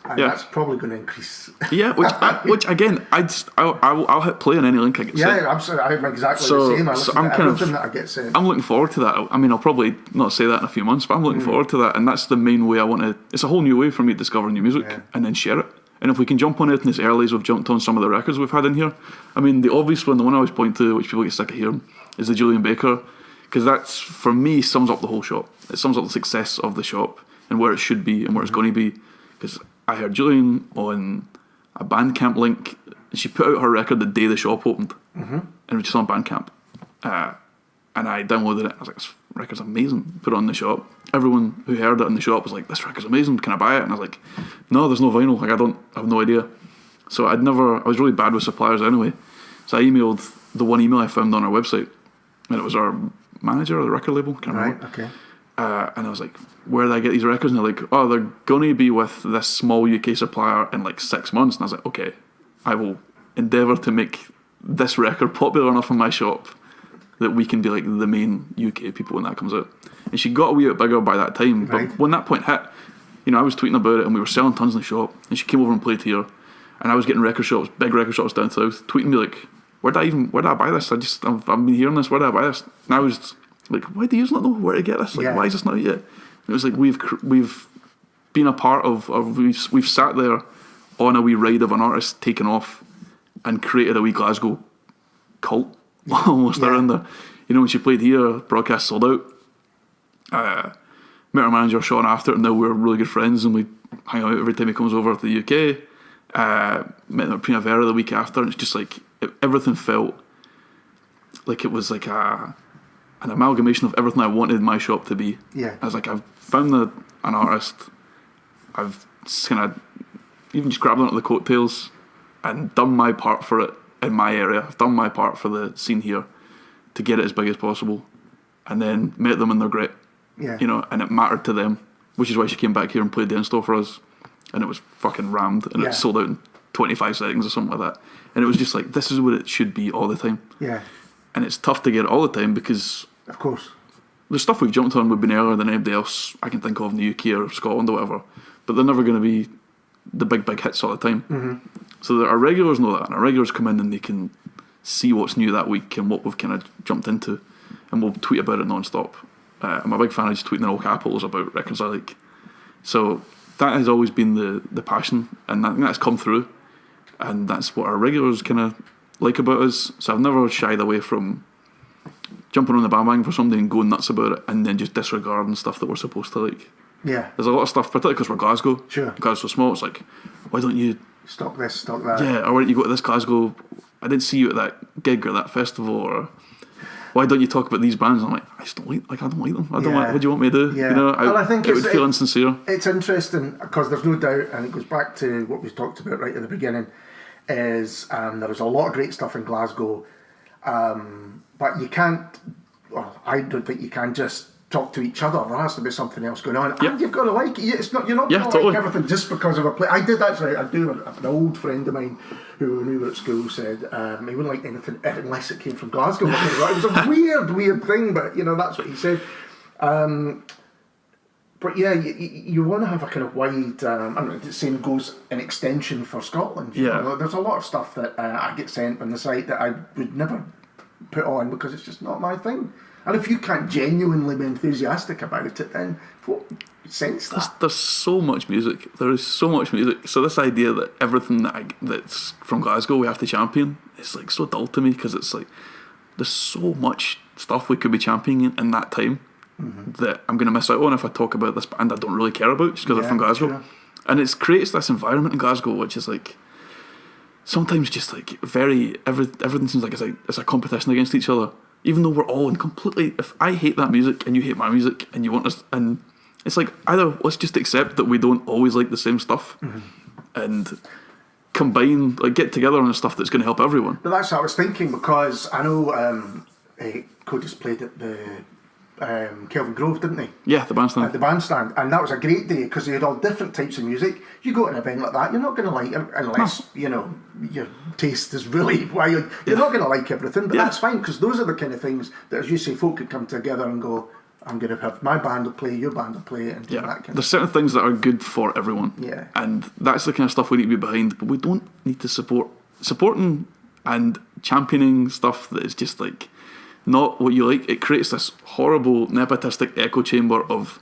and that's probably going to increase. Yeah, which again, I'll hit play on any link I get sent. Yeah, absolutely. I'm exactly the same. I listen to everything that I get sent. I'm looking forward to that. I mean, I'll probably not say that in a few months, but I'm looking forward to that, and that's the main way I want to. It's a whole new way for me to discover new music and then share it. And if we can jump on it as early as we've jumped on some of the records we've had in here, I mean, the obvious one, the one I always point to, which people get sick of hearing, is the Julian Baker, because that's, for me, sums up the whole shop. It sums up the success of the shop and where it should be and where it's going to be. Because I heard Julian on a Bandcamp link, and she put out her record the day the shop opened, and it was just on Bandcamp. And I downloaded it. I was like, this record's amazing. Put it on the shop. Everyone who heard it in the shop was like, this record's amazing. Can I buy it? And I was like, no, there's no vinyl. Like, I have no idea. So I was really bad with suppliers anyway. So I emailed the one email I found on our website, and it was our manager of the record label. Can't remember. Okay. And I was like, where did I get these records? And they're like, oh, they're going to be with this small UK supplier in like 6 months. And I was like, okay, I will endeavour to make this record popular enough in my shop that we can be like the main UK people when that comes out. And she got a wee bit bigger by that time. But when that point hit, I was tweeting about it and we were selling tons in the shop. And she came over and played here. And I was getting record shops, big record shops down south, tweeting me like, where did I buy this? I've been hearing this, where did I buy this? And I was like, why do you not know where to get this? Like, why is this not yet? And it was like, we've been a part of, or we've sat there on a wee ride of an artist taking off and created a wee Glasgow cult almost around there. You know, when she played here, broadcast sold out. Met our manager Sean after it, and now we're really good friends and we hang out every time he comes over to the UK. Met him at Primavera the week after, and it's just like everything felt like it was like an amalgamation of everything I wanted my shop to be. I was like, I've found an artist, I've kind of even just grabbed onto the coattails and done my part for it in my area. I've done my part for the scene here to get it as big as possible, and then met them and they're great. You know, and it mattered to them, which is why she came back here and played the install for us, and it was fucking rammed, and it sold out in 25 seconds or something like that. And it was just like, this is what it should be all the time. And it's tough to get it all the time because, of course, the stuff we've jumped on would be earlier than anybody else I can think of in the UK or Scotland or whatever, but they're never going to be the big hits all the time. So our regulars know that, and our regulars come in and they can see what's new that week and what we've kind of jumped into, and we'll tweet about it non-stop. I'm a big fan of just tweeting in all capitals about records I like. So that has always been the passion, and I think that's come through, and that's what our regulars kind of like about us. So I've never shied away from jumping on the bandwagon for something and going nuts about it, and then just disregarding stuff that we're supposed to like. There's a lot of stuff, particularly because we're Glasgow. Glasgow's so small, it's like, why don't you stock this, stock that? Or why don't you go to this Glasgow? I didn't see you at that gig or that festival, or why don't you talk about these bands? And I'm like, I just don't like them. I don't like, what do you want me to do? You know, I think it would feel insincere. It's interesting because there's no doubt, and it goes back to what we talked about right at the beginning, is there was a lot of great stuff in Glasgow, but you can't, well, I don't think you can just talk to each other. There has to be something else going on, and you've got to like it. It's not, you're not going to like everything just because of a play. I did actually. I do. An old friend of mine who, when we were at school, said he wouldn't like anything unless it came from Glasgow. It was a weird thing, but you know, that's what he said. But yeah, you want to have a kind of wide. I don't know, the same goes in extension for Scotland. You know, there's a lot of stuff that I get sent on the site that I would never put on because it's just not my thing. And if you can't genuinely be enthusiastic about it, then what sense that? There's so much music. There is so much music. So this idea that everything that's from Glasgow we have to champion, it's like so dull to me, because it's like there's so much stuff we could be championing in that time that I'm going to miss out on if I talk about this band I don't really care about just because they're from Glasgow. And it creates this environment in Glasgow which is like sometimes just like everything seems like it's a competition against each other. Even though we're all in completely, if I hate that music and you hate my music and you want us, and it's like either let's just accept that we don't always like the same stuff and combine, like get together on the stuff that's going to help everyone. But that's what I was thinking, because I know Codist played at the Kelvin Grove, didn't they? Yeah, the bandstand. At the bandstand, and that was a great day because they had all different types of music. You go to an event like that, you're not going to like it unless you know your taste is really wild. You're not going to like everything, but that's fine, because those are the kind of things that, as you say, folk could come together and go, I'm going to have my band will play, your band will play, and do that kind of. There's certain things that are good for everyone. And that's the kind of stuff we need to be behind, but we don't need to supporting and championing stuff that is just like not what you like. It creates this horrible nepotistic echo chamber of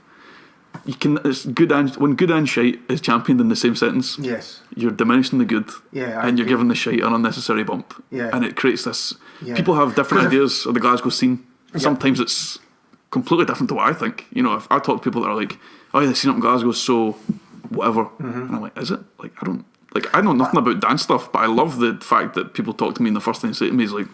it's good and when good and shite is championed in the same sentence. You're diminishing the good, and you're giving the shite an unnecessary bump. And it creates this. People have different ideas of the Glasgow scene. Sometimes it's completely different to what I think. You know, if I talk to people that are like, "Oh, yeah, the scene up in Glasgow is so whatever," and I'm like, "Is it?" Like, I know nothing about dance stuff, but I love the fact that people talk to me and the first thing they say to me is like,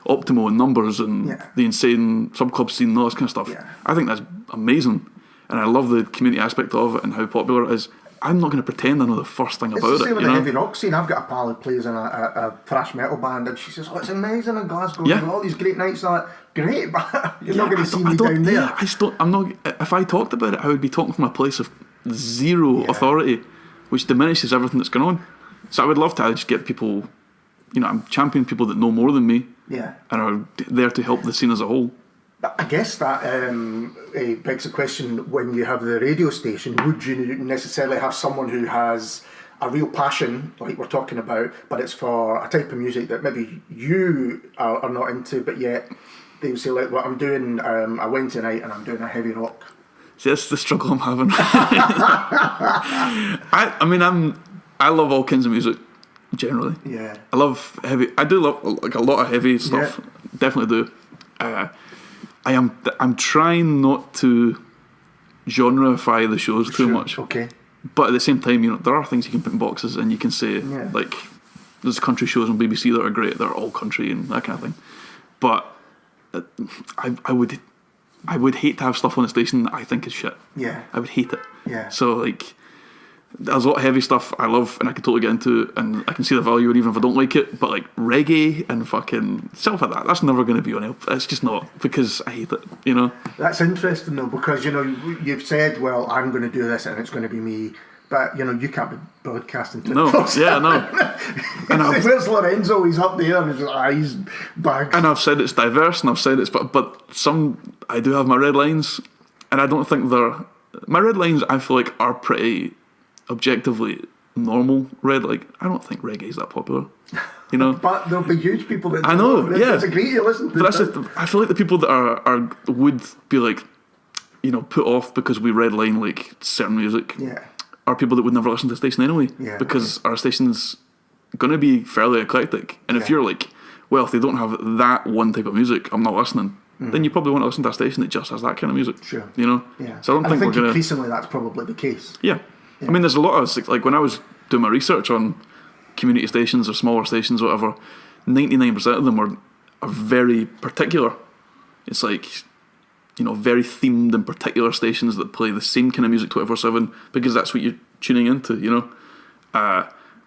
Optimo and numbers and the insane sub-club scene and all this kind of stuff. I think that's amazing, and I love the community aspect of it and how popular it is. I'm not going to pretend I know the first thing about it. It's the same with the heavy rock scene. I've got a pal who plays in a thrash metal band, and she says, "Oh, it's amazing in Glasgow. You've got all these great nights." I'm like, great, but you're not going to see me down there. I'm not. If I talked about it, I would be talking from a place of zero authority, which diminishes everything that's going on. So I would love to just get people. You know, I'm championing people that know more than me. And are there to help the scene as a whole. I guess that begs the question: when you have the radio station, would you necessarily have someone who has a real passion, like we're talking about, but it's for a type of music that maybe you are not into, but yet they would say, like, well, I'm doing a Wednesday night and I'm doing a heavy rock. See, that's the struggle I'm having. I mean, I love all kinds of music, generally. Yeah. I love heavy. I do love like a lot of heavy stuff. Yeah. Definitely do. I'm trying not to genreify the shows too much. Okay. But at the same time, there are things you can put in boxes, and you can say like, there's country shows on BBC that are great. They're all country and that kind of thing. But I would hate to have stuff on the station that I think is shit. Yeah. I would hate it. Yeah. So like, there's a lot of heavy stuff I love and I can totally get into, and I can see the value in even if I don't like it. But like reggae and fucking stuff like that's never going to be on it. It's just not, because I hate it. That's interesting though, because you've said, well, I'm going to do this and it's going to be me. But you can't be broadcasting to no. And where's Lorenzo? He's up there and his eyes bagged. And I've said it's diverse, and I've said it's, but I do have my red lines, and I don't think my red lines. I feel like are pretty objectively normal red. Like, I don't think reggae is that popular, But there'll be huge people that I know, yeah. It's a great to listen to. But I feel like the people that are would be like, put off because we redline like certain music. Yeah. Are people that would never listen to the station anyway. Yeah, because our station's going to be fairly eclectic. And if you're like, well, if they don't have that one type of music, I'm not listening, then you probably want to listen to a station that just has that kind of music. Sure. Yeah. So I don't think we're going to... increasingly that's probably the case. Yeah. I mean, there's a lot of... Like, when I was doing my research on community stations or smaller stations or whatever, 99% of them are very particular. It's like... very themed and particular stations that play the same kind of music 24/7 because that's what you're tuning into,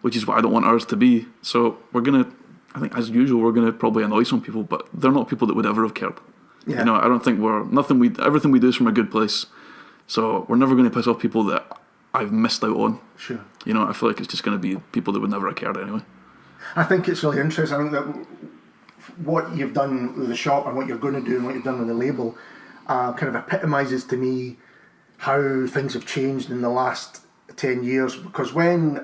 which is what I don't want ours to be. So I think as usual, we're gonna probably annoy some people, but they're not people that would ever have cared. Yeah. I don't think everything we do is from a good place. So we're never gonna piss off people that I've missed out on. Sure. I feel like it's just gonna be people that would never have cared anyway. I think it's really interesting. I think that what you've done with the shop and what you're going to do and what you've done with the label kind of epitomises to me how things have changed in the last 10 years, because when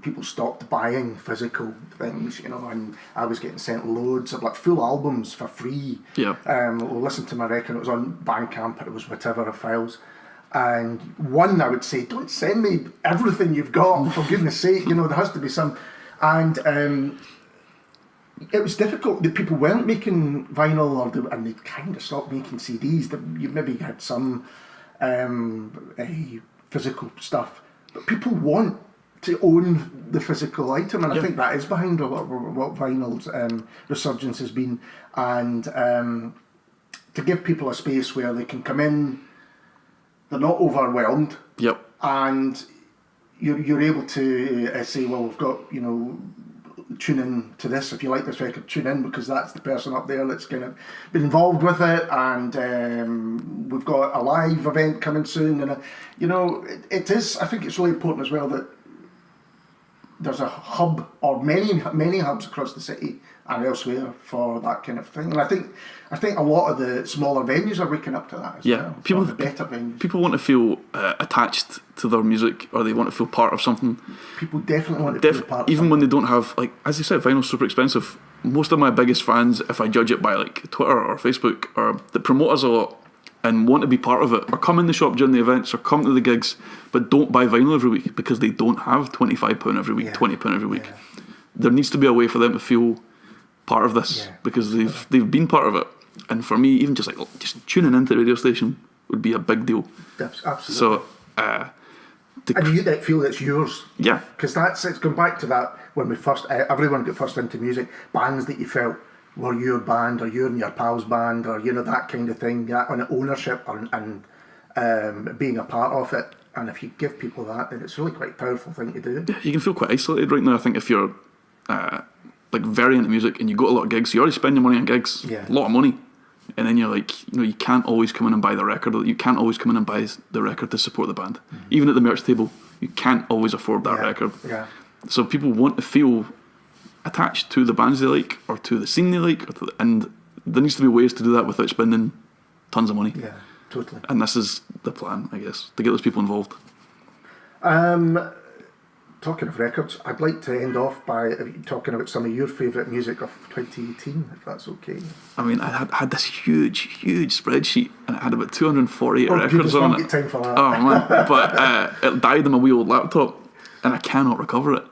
people stopped buying physical things, and I was getting sent loads of like full albums for free. Yeah. We'll listen to my record, it was on Bandcamp, it was whatever files. And I would say, don't send me everything you've got, for goodness sake, there has to be some. And it was difficult that people weren't making vinyl, and they kind of stopped making CDs. You maybe had some physical stuff, but people want to own the physical item, and I think that is behind a lot of what vinyl's resurgence has been. And to give people a space where they can come in, they're not overwhelmed. Yep. And you're able to say, well, we've got, tune in to this. If you like this record, tune in, because that's the person up there that's kind of been involved with it. And we've got a live event coming soon. And, it is, I think it's really important as well that there's a hub, or many hubs across the city and elsewhere for that kind of thing. And I think a lot of the smaller venues are waking up to that as well. People, the better venues. People want to feel attached to their music, or they want to feel part of something. People definitely want to feel part of even something. when they don't have, like, as you said, vinyl's super expensive. Most of my biggest fans, if I judge it by like Twitter or Facebook, or that promote us a lot and want to be part of it, or come in the shop during the events, or come to the gigs, but don't buy vinyl every week because they don't have £25 every week, £20 every week. Yeah. There needs to be a way for them to feel part of this, because they've been part of it. And for me, even just tuning into the radio station would be a big deal. Absolutely. So, and you feel it's yours. Yeah. Because it's going back to that when we first, everyone got first into music, bands that you felt were your band, or you and your pal's band, or that kind of thing, that on ownership and being a part of it. And if you give people that, then it's really quite a powerful thing to do. Yeah, you can feel quite isolated right now, I think, if you're very into music and you go to a lot of gigs. You already spend your money on gigs, a lot of money, and then you're like, you can't always come in and buy the record. You can't always come in and buy the record to support the band. Mm-hmm. Even at the merch table, you can't always afford that record. Yeah. So people want to feel attached to the bands they like, or to the scene they like, and there needs to be ways to do that without spending tons of money. Yeah, totally. And this is the plan, I guess, to get those people involved. talking of records, I'd like to end off by talking about some of your favourite music of 2018, if that's okay. I mean, I had this huge spreadsheet, and it had about 248 records goodness, on won't it. get time for that. Oh man! But it died on my wee old laptop, and I cannot recover it.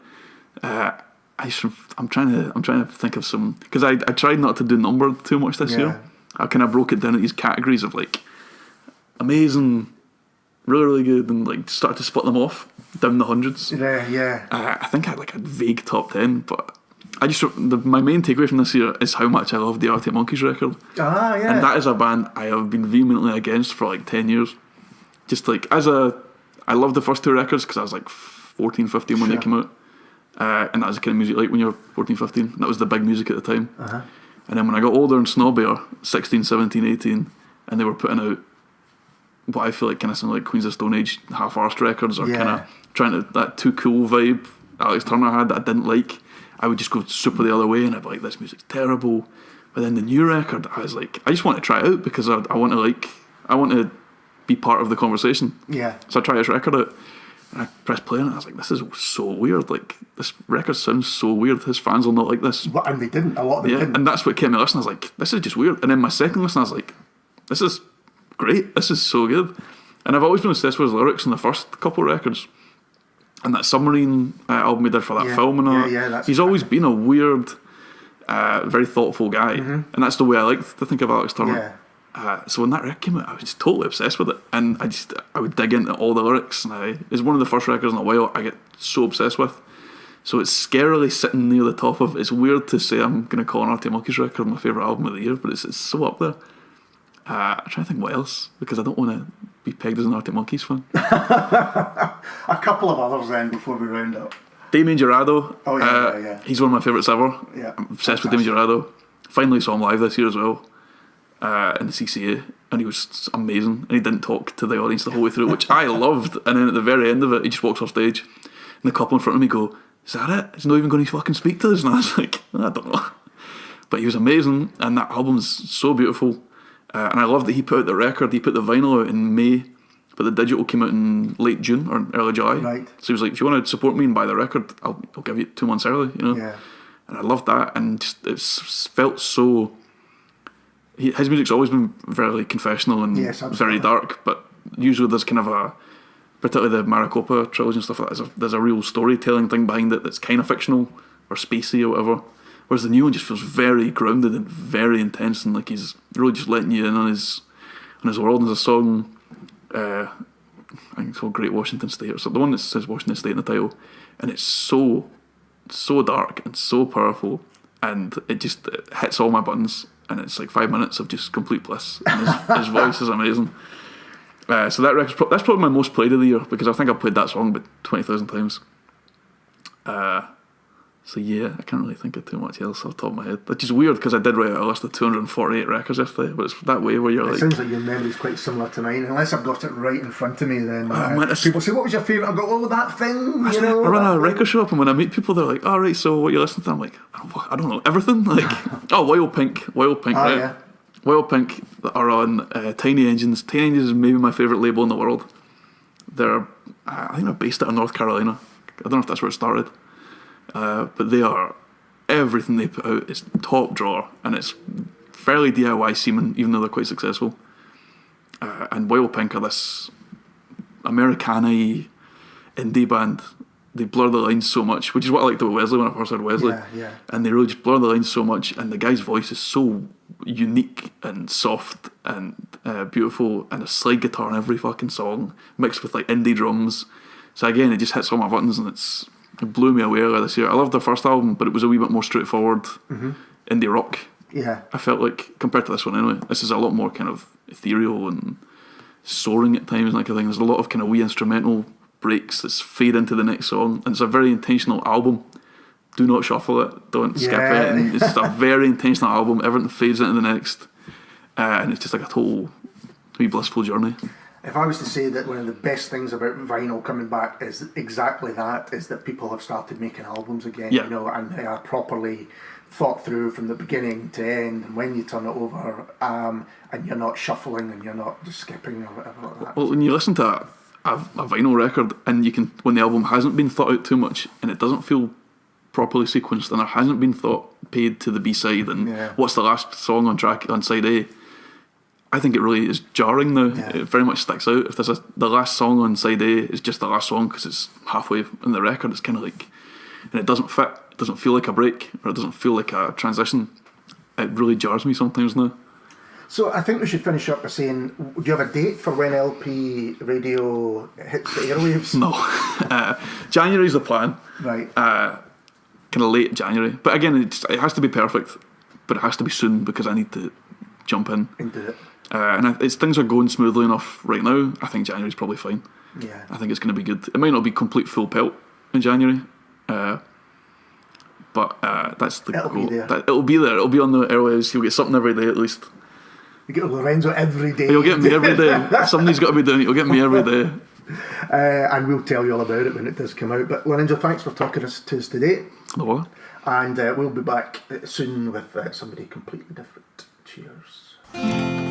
I'm trying to think of some, because I tried not to do numbered too much this year. I kind of broke it down into these categories of like amazing, really good, and like started to split them off down the hundreds. I think I had like a vague top 10, but my main takeaway from this year is how much I love the Arctic Monkeys record. And that is a band I have been vehemently against for like 10 years. Just like I loved the first two records because I was like 14, 15 when they came out. And that was the kind of music like when you're 14, 15. That was the big music at the time. And then when I got older and snobbier, 16, 17, 18, and they were putting out what I feel like kind of sound like Queens of Stone Age half-arsed records, or kind of trying to, that too cool vibe Alex Turner had that I didn't like, I would just go super the other way and I'd be like, this music's terrible. But then the new record, I was like, I just want to try it out because I want to be part of the conversation. So I tried this record out and I pressed play on it and I was like, this is so weird. Like, this record sounds so weird. His fans will not like this. And they didn't. A lot of them didn't. And that's what kept me listening. I was like, this is just weird. And then my second listen, I was like, this is great. This is so good. And I've always been obsessed with his lyrics in the first couple of records. And that Submarine album he did for that film and all. He's always been a weird, very thoughtful guy. And that's the way I like to think of Alex Turner. So when that record came out, I was just totally obsessed with it. And I would dig into all the lyrics. And it's one of the first records in a while I get so obsessed with. So it's scarily sitting near the top of. It's weird to say I'm going to call an Arctic Monkeys record my favourite album of the year, but it's so up there. I'm trying to think what else, because I don't want to be pegged as an Arctic Monkeys fan. A couple of others then before we round up. Damien Jurado. He's one of my favourites ever. I'm obsessed with Damien Jurado. Finally saw him live this year as well, in the CCA, and he was amazing. And he didn't talk to the audience the whole way through, which I loved. And then at the very end of it, he just walks off stage, and the couple in front of me go, "Is that it? He's not even going to fucking speak to us?" And I was like, I don't know. But he was amazing, and that album's so beautiful. And I love that he put out the record. He put the vinyl out in May, but the digital came out in late June or early July. Right. So he was like, if you want to support me and buy the record, I'll give you it 2 months early, you know. And I loved that, and just, it felt so. His music's always been very confessional and very dark, but usually there's kind of particularly the Maricopa trilogy and stuff like that, there's a real storytelling thing behind it that's kind of fictional or spacey or whatever. Whereas the new one just feels very grounded and very intense, and like he's really just letting you in on his world. And there's a song, I think it's called Great Washington State, or something. The one that says Washington State in the title, and it's so dark and so powerful, and it hits all my buttons. And it's like 5 minutes of just complete bliss. And his voice is amazing. So that record's that's probably my most played of the year, because I think I've played that song about 20,000 times. So yeah, I can't really think of too much else off the top of my head. Which is weird, because I did write out a list of 248 records yesterday, but it's that way where you're it sounds like your memory's quite similar to mine. Unless I've got it right in front of me, then people say, what was your favourite? I go, that thing, you know. I run a record shop, and when I meet people, they're like, "All right, so what you listening to?" I'm like, I don't know, everything. Like, Wild Pink, right? Yeah. Wild Pink are on Tiny Engines. Tiny Engines is maybe my favourite label in the world. I think they're based out of North Carolina. I don't know if that's where it started. But they are, everything they put out is top drawer, and it's fairly DIY seeming, even though they're quite successful. And Wesley Pink are this Americana-y indie band. They blur the lines so much, which is what I liked about Wesley when I first heard Wesley. And they really just blur the lines so much, and the guy's voice is so unique and soft and beautiful, and a slide guitar in every fucking song, mixed with like indie drums. So again, it just hits all my buttons, and it blew me away earlier this year. I loved their first album, but it was a wee bit more straightforward indie rock. I felt like, compared to this one anyway, this is a lot more kind of ethereal and soaring at times, like I think there's a lot of kind of wee instrumental breaks that fade into the next song, and it's a very intentional album. Do not shuffle it, don't skip it, and it's just a very intentional album. Everything fades into the next, and it's just like a total wee blissful journey. If I was to say that one of the best things about vinyl coming back is exactly that, is that people have started making albums again, you know, and they are properly thought through from the beginning to end, and when you turn it over, and you're not shuffling and you're not just skipping or whatever like that. Well, when you listen to a vinyl record, and you can, when the album hasn't been thought out too much and it doesn't feel properly sequenced and there hasn't been thought paid to the B-side and what's the last song on side A, I think it really is jarring now. It very much sticks out. If there's the last song on side A is just the last song because it's halfway in the record, it's kind of like, and it doesn't fit, it doesn't feel like a break, or it doesn't feel like a transition. It really jars me sometimes now. So I think we should finish up by saying, do you have a date for when LP radio hits the airwaves? No. January's the plan. Right. Kind of late January. But again, it has to be perfect, but it has to be soon because I need to jump in. Into it. And things are going smoothly enough right now. I think January's probably fine. Yeah. I think it's going to be good. It might not be complete full pelt in January, but that's the It'll goal. be there. It'll be there. It'll be on the airwaves. You'll get something every day at least. You get Lorenzo every day. You'll get me every day. Somebody's got to be doing it. You'll get me every day. And we'll tell you all about it when it does come out. But Lorenzo, thanks for talking to us today. No. And we'll be back soon with somebody completely different. Cheers.